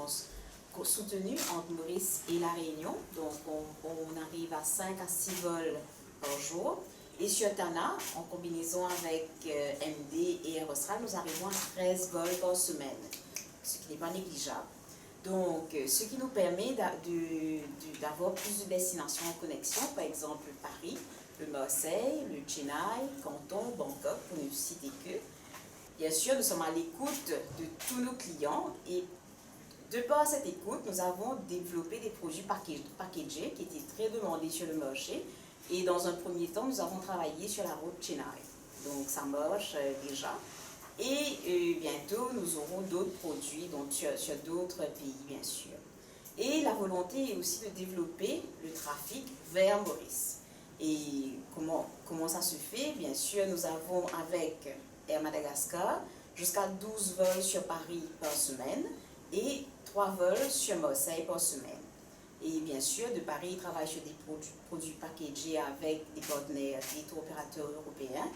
fréquence soutenue entre Maurice et La Réunion. Donc on arrive à 5 à 6 vols par jour. Et sur Tana, en combinaison avec MD et Air Austral, nous arrivons à 13 vols par semaine, ce qui n'est pas négligeable. Donc, ce qui nous permet d'avoir plus de destinations en connexion, par exemple Paris, le Marseille, le Chennai, Canton, Bangkok, pour ne citer que. Bien sûr, nous sommes à l'écoute de tous nos clients et de par cette écoute, nous avons développé des produits packagés qui étaient très demandés sur le marché. Et dans un premier temps, nous avons travaillé sur la route Chennai. Donc, ça marche déjà. Et bientôt, nous aurons d'autres produits donc sur d'autres pays, bien sûr. Et la volonté est aussi de développer le trafic vers Maurice. Et comment ça se fait? Bien sûr, nous avons avec Air Madagascar jusqu'à 12 vols sur Paris par semaine et 3 vols sur Marseille par semaine. Et bien sûr, de Paris, ils travaillent sur des produits packagés avec des partenaires, des tour opérateurs européens.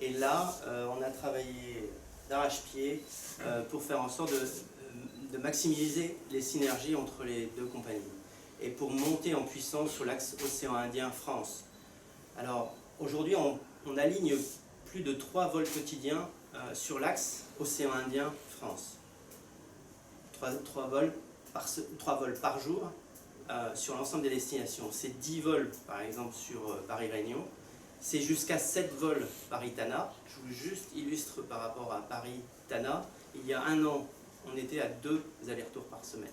Et là, on a travaillé d'arrache-pied pour faire en sorte de maximiser les synergies entre les deux compagnies et pour monter en puissance sur l'axe océan Indien-France. Alors, aujourd'hui, on aligne plus de 3 vols quotidiens sur l'axe océan Indien-France. 3 vols par jour sur l'ensemble des destinations. C'est 10 vols, par exemple, sur Paris-Réunion. C'est jusqu'à 7 vols Paris-Tana. Je vous juste illustre par rapport à Paris-Tana. Il y a un an, on était à 2 allers-retours par semaine.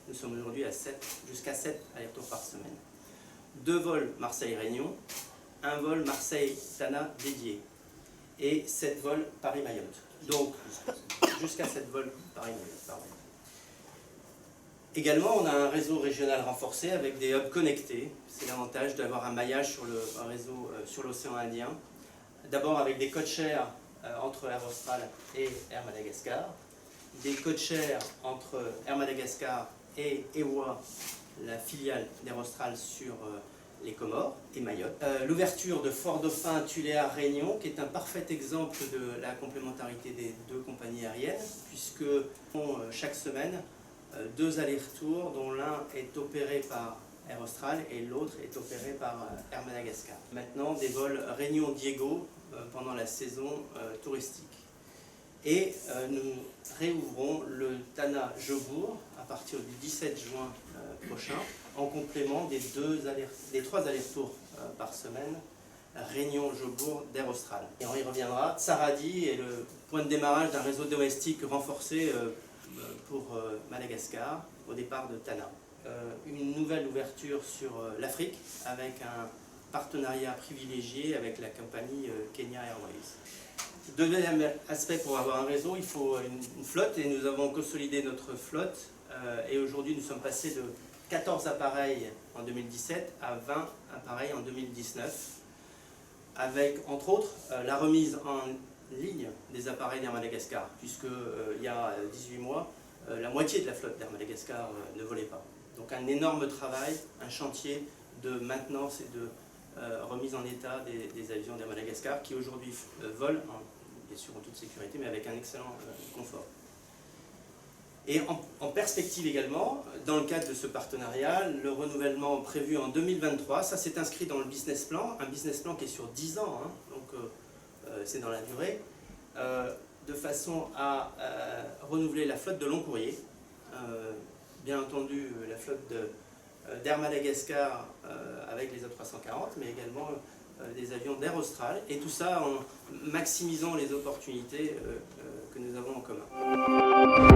Nous sommes aujourd'hui à jusqu'à 7 allers-retours par semaine. 2 vols Marseille-Réunion, 1 vol Marseille-Tana dédié et 7 vols Paris-Mayotte. Donc, jusqu'à 7 vols Paris-Mayotte, pardon. Également, on a un réseau régional renforcé avec des hubs connectés. C'est l'avantage d'avoir un maillage sur le réseau sur l'océan Indien. D'abord avec des code-shares entre Air Austral et Air Madagascar. Des code-shares entre Air Madagascar et EWA, la filiale d'Air Austral sur les Comores et Mayotte. L'ouverture de Fort Dauphin, Tuléar, Réunion, qui est un parfait exemple de la complémentarité des deux compagnies aériennes, puisque chaque semaine, 2 allers-retours, dont l'un est opéré par Air Austral et l'autre est opéré par Air Madagascar. Maintenant, des vols Réunion-Diego pendant la saison touristique. Et nous réouvrons le Tana Jobourg à partir du 17 juin prochain, en complément des 3 allers-retours par semaine, Réunion-Jobourg d'Air Austral. Et on y reviendra. Tsaradi est le point de démarrage d'un réseau domestique renforcé pour Madagascar au départ de Tana. Une nouvelle ouverture sur l'Afrique avec un partenariat privilégié avec la compagnie Kenya Airways. Deuxième aspect, pour avoir un réseau, il faut une flotte et nous avons consolidé notre flotte et aujourd'hui nous sommes passés de 14 appareils en 2017 à 20 appareils en 2019 avec entre autres la remise en ligne des appareils d'Air Madagascar, puisque il y a 18 mois, la moitié de la flotte d'Air Madagascar ne volait pas. Donc un énorme travail, un chantier de maintenance et de remise en état des avions d'Air Madagascar qui aujourd'hui volent, bien sûr en toute sécurité, mais avec un excellent confort. Et en perspective également, dans le cadre de ce partenariat, le renouvellement prévu en 2023, ça s'est inscrit dans le business plan, un business plan qui est sur 10 ans, hein, donc c'est dans la durée, de façon à renouveler la flotte de long courrier, bien entendu la flotte d'Air Madagascar avec les A340, mais également des avions d'Air Austral, et tout ça en maximisant les opportunités que nous avons en commun.